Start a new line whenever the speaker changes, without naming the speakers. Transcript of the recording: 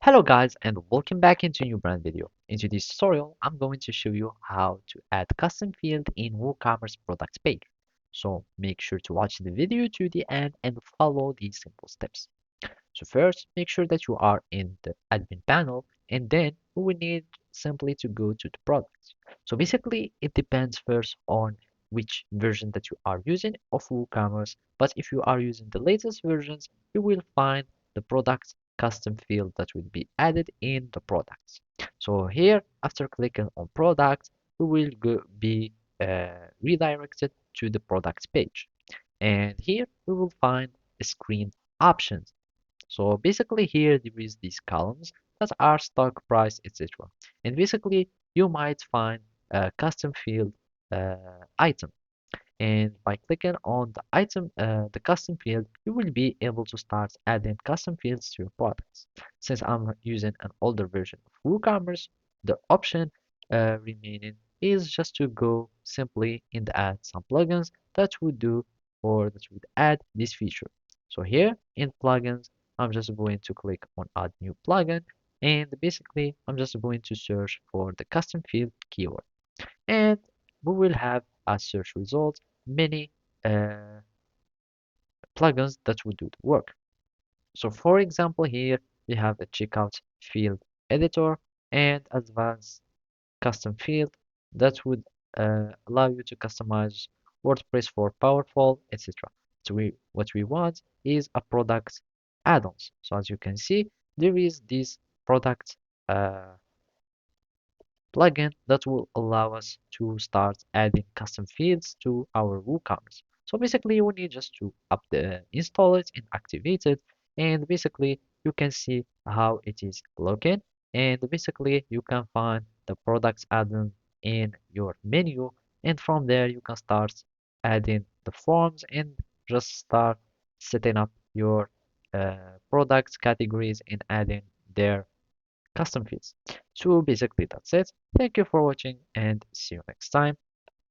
Hello guys and welcome back into a new brand video. In this tutorial, I'm going to show you how to add custom field in WooCommerce product page. So make sure to watch the video to the end and follow these simple steps. So first, make sure that you are in the admin panel and then we will need simply to go to the products. So basically, it depends first on which version that you are using of WooCommerce. But if you are using the latest versions, you will find the products custom field that will be added in the products. So here, after clicking on products, we will be redirected to the products page. And here we will find screen options. So basically here there is these columns that are stock price, etc. And basically you might find a custom field item. And by clicking on the item, the custom field, you will be able to start adding custom fields to your products. Since I'm using an older version of WooCommerce, the option remaining is just to go simply in the add some plugins that would do or that would add this feature. So here in plugins, I'm just going to click on add new plugin and basically I'm just going to search for the custom field keyword and we will have as search result many uh, plugins that will do the work. So for example, here we have a checkout field editor and advanced custom field that would allow you to customize WordPress for powerful, etc. So what we want is a product add-ons. So as you can see, there is this product plugin that will allow us to start adding custom fields to our WooCommerce. So basically you will need just to install it and activate it and basically you can see how it is looking and basically you can find the products add-on in your menu and from there you can start adding the forms and just start setting up your products categories and adding their custom fields. So basically that's it. Thank you for watching and see you next time.